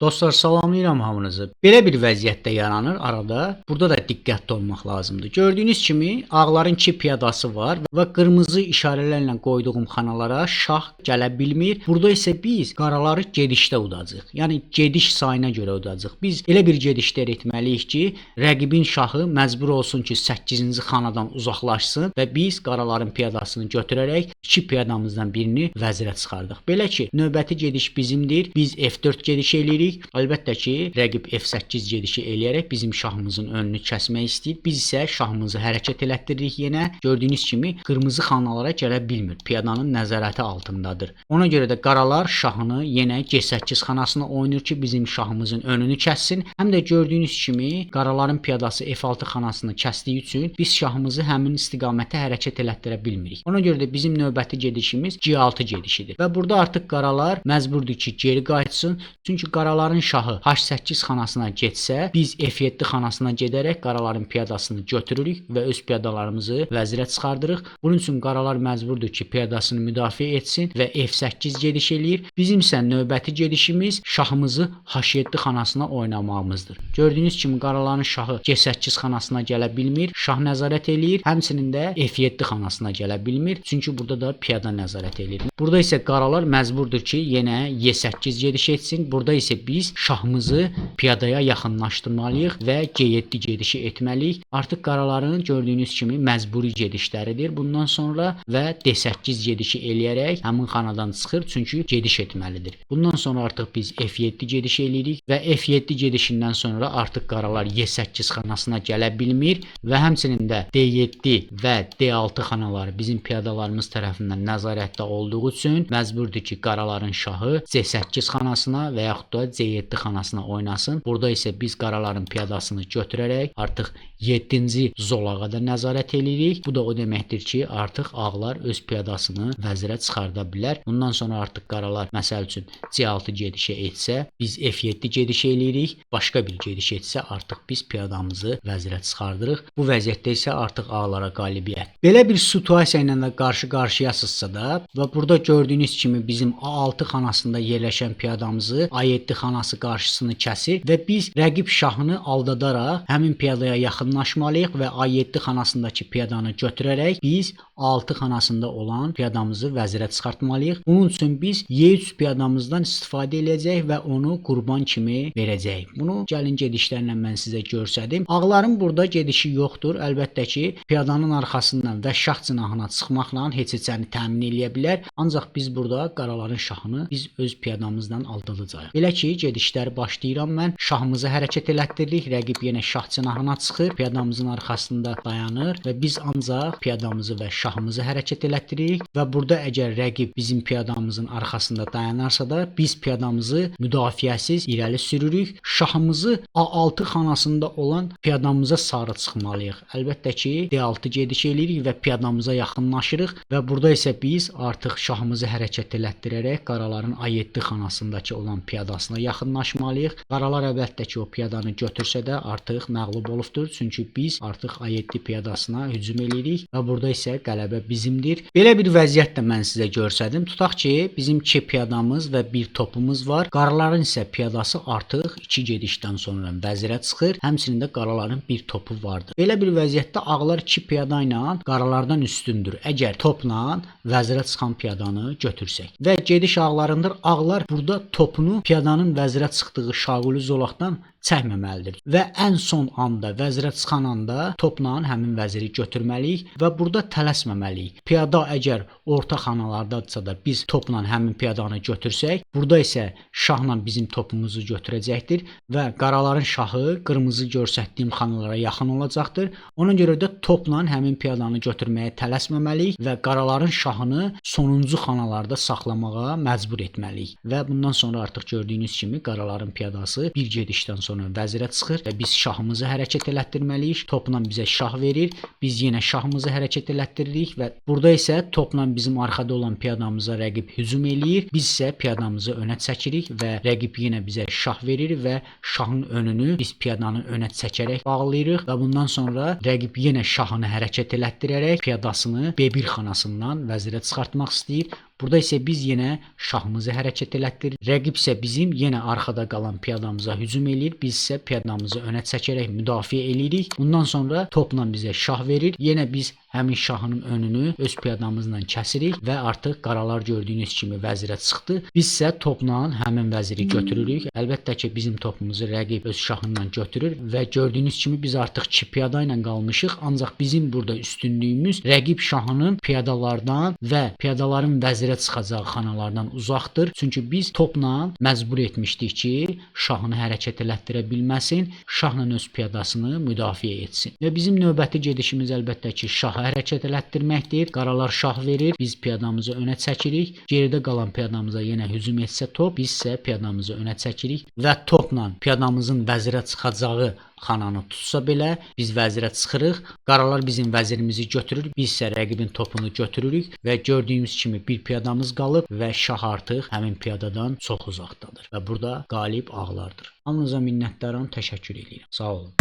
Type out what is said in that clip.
Dostlar, salamlayıram hamınızı. Belə bir vəziyyətdə yaranır arada. Burada da diqqətli olmaq lazımdır. Gördüyünüz kimi ağların 2 piyadası var və qırmızı işarələrlə qoyduğum xanalara şah gələ bilmir. Burada isə biz qaraları gedişdə udacağıq. Yəni gediş sayına görə udacağıq. Biz elə bir gedişlər etməliyik ki, rəqibin şahı məcbur olsun ki, 8-ci xanadan uzaqlaşsın və biz qaraların piyadasını götürərək 2 piyadamızdan birini vəzirə çıxardıq. Belə ki, növbəti gediş bizimdir. Biz F4 gediş eləyirik. Əlbəttə ki, rəqib F8 gedişi eləyərək bizim şahımızın önünü kəsmək istəyir. Biz isə şahımızı hərəkət elətdiririk yenə. Gördüyünüz kimi qırmızı xanalara gələ bilmir. Piyadanın nəzarəti altındadır. Ona görə də qaralar şahını yenə G8 xanasına oynayır ki, bizim şahımızın önünü kəssin. Həm də gördüyünüz kimi qaraların piyadası F6 xanasını kəsdiyi üçün biz şahımızı həmin istiqamətə hərəkət elətdirə bilmirik. Ona görə də bizim növbəti gedişimiz G6 gedişidir. Və burada artıq qaralar məcburdur ki, geri qayıtsın. Çünki qaraların şahı H8 xanasına getsə, biz F7 xanasına gedərək qaraların piyadasını götürürük və öz piyadalarımızı vəzirə çıxardırıq. Bunun üçün qaralar məcburdur ki, piyadasını müdafiə etsin və F8 gediş eləyir. Bizim isə növbəti gedişimiz şahımızı H7 xanasına oynamağımızdır. Gördüyünüz kimi qaraların şahı G8 xanasına gələ bilmir, şah nəzarət eləyir. Həmçinin də F7 xanasına gələ bilmir. Çünki burada da piyada nəzarət eləyir. Burada isə qaralar məcburdur ki, yenə Y8 gediş etsin. Burada isə biz şahımızı piyadaya yaxınlaşdırmalıyıq və G7 gedişi etməliyik. Artıq qaraların gördüyünüz kimi məcburi gedişləridir. Bundan sonra və D8 gedişi eləyərək həmin xanadan çıxır, çünki gediş etməlidir. Bundan sonra artıq biz F7 gediş eləyirik və F7 gedişindən sonra artıq qaralar Y8 xanasına gələ bilmir və həmçinin də D7 və D6 xanaları bizim piyadalarımız tərəfindən nəzarətdə olduğu üçün məcburdur ki, qaraların şahı C8 xanasına və yaxud da C7 xanasına oynasın. Burada isə biz qaraların piyadasını götürərək artıq 7-ci zolağa da nəzarət eləyirik. Bu da o deməkdir ki, artıq ağlar öz piyadasını vəzirə çıxarda bilər. Bundan sonra artıq qaralar məsəl üçün C6 gedişi etsə, biz F7 gedişi eləyirik. Başqa bir gediş etsə, artıq biz piyadamızı vəzirə çıxardırıq. Bu vəziyyətdə isə artıq ağlara qalibiyyət. Belə bir situasiya ilə də qarşı-qarşıyasınızsa da və burada gördüyünüz kimi bizim A6 xanasında yerləşən piyadamızı A7 xanası qarşısını kəsir və biz rəqib şahını aldadaraq həmin piyadaya yaxınlaşmalıyıq və A7 xanasındakı piyadanı götürərək biz A6 xanasında olan piyadamızı vəzirə çıxartmalıyıq. Bunun üçün biz Y3 piyadamızdan istifadə edəcəyik və onu qurban kimi verəcəyik. Bunu gəlin gedişlərlə mən sizə göstərdim. Ağların burada gedişi yoxdur. Əlbəttə ki, piyadanın arxasından və şah cinahına çıxmaqla heç-heçəni təmin eləyə bilər. Ancaq biz burada qaraların şahını biz öz piyadamızdan aldadacağıq. Belə ki, gedişləri başlayıram mən. Şahımızı hərəkət elətdiririk. Rəqib yenə şah cinahına çıxır. Piyadamızın arxasında dayanır və biz ancaq piyadamızı və şahımızı hərəkət elətdiririk və burada əgər rəqib bizim piyadamızın arxasında dayanarsa da biz piyadamızı müdafiəsiz irəli sürürük. Şahımızı A6 xanasında olan piyadamıza sarı çıxmalıyıq. Əlbəttə ki, D6 gediş eləyirik və piyadamıza yaxınlaşırıq və burada isə biz artıq şahımızı hərəkət elətdirərək qaraların A7 xanasındakı olan piyadasına yaxınlaşmalıyıq. Qaralar əlbəttə ki, o piyadanı götürsə də artıq məğlub olubdur. Çünki biz artıq A7 piyadasına hücum eləyirik və burada isə qələbə bizimdir. Belə bir vəziyyət də mən sizə göstərdim. Tutaq ki, bizim 2 piyadamız və 1 topumuz var. Qaraların isə piyadası artıq 2 gedişdən sonra vəzirə çıxır. Həmçinin də qaraların 1 topu vardır. Belə bir vəziyyətdə ağlar 2 piyada ilə qaralardan üstündür. Əgər topla vəzirə çıxan piyadanı götürsək. Və gediş ağlarındır. Ağlar burada topunu piyadanın vəzirə çıxdığı şaquli zolaqdan çəkməməlidir və ən son anda vəzirə çıxan anda topla həmin vəziri götürməliyik və burada tələsməməliyik. Piyada əgər orta xanalardadsa da biz topla həmin piyadanı götürsək, burada isə şahla bizim topumuzu götürəcəkdir və qaraların şahı qırmızı göstərdiyim xanalara yaxın olacaqdır. Ona görə də topla həmin piyadanı götürməyə tələsməməliyik və qaraların şahını sonuncu xanalarda saxlamağa məcbur etməliyik. Və bundan sonra artıq gördüyünüz kimi qaraların piyadası bir gedişdən sonra vəzirə çıxır və biz şahımızı hərəkət elətdirməliyik. Topla bizə şah verir. Biz yenə şahımızı hərəkət elətdiririk və burada isə topla bizim arxada olan piyadamıza rəqib hücum eləyir. Biz isə piyadamızı önə çəkirik və rəqib yenə bizə şah verir və şahın önünü biz piyadanı önə çəkərək bağlayırıq və bundan sonra rəqib yenə şahını hərəkət elətdirərək piyadasını B1 xanasından vəzirə çıxartmaq istəyir. Burada isə biz yenə şahımızı hərəkət elətdiririk. Rəqib isə bizim yenə arxada qalan piyadamıza hücum eləyir. Biz isə piyadamızı önə çəkərək müdafiə eləyirik. Bundan sonra topla bizə şah verir. Yenə biz həmin şahın önünü öz piyadamızla kəsirik və artıq qaralar gördüyünüz kimi vəzirə çıxdı. Biz isə topla həmin vəziri götürürük. Əlbəttə ki, bizim topumuzu rəqib öz şahından götürür və gördüyünüz kimi biz artıq 2 piyada ilə qalmışıq. Ancaq bizim burada üstünlüyümüz rəqib şahının piyadalardan və piyadaların vəzirə çıxacağı xanalardan uzaqdır. Çünki biz topla məcbur etmişdik ki, şahını hərəkət elətdirə bilməsin, şahla öz piyadasını müdafiə etsin. Və bizim növbəti gedişimiz əlbəttə ki, şahı hərəkət elətdirməkdir. Qaralar şah verir, biz piyadamızı önə çəkirik. Geridə qalan piyadamıza yenə hücum etsə top, biz isə piyadamızı önə çəkirik və topla piyadamızın vəzirə çıxacağı xananı tutsa belə biz vəzirə çıxırıq. Qaralar bizim vəzirimizi götürür, biz isə rəqibin topunu götürürük və gördüyümüz kimi bir piyadamız qalıb və şah artıq həmin piyadadan çox uzaqdadır və burada qalib ağlardır. Hamınıza minnətdaram, təşəkkür edirəm. Sağ olun.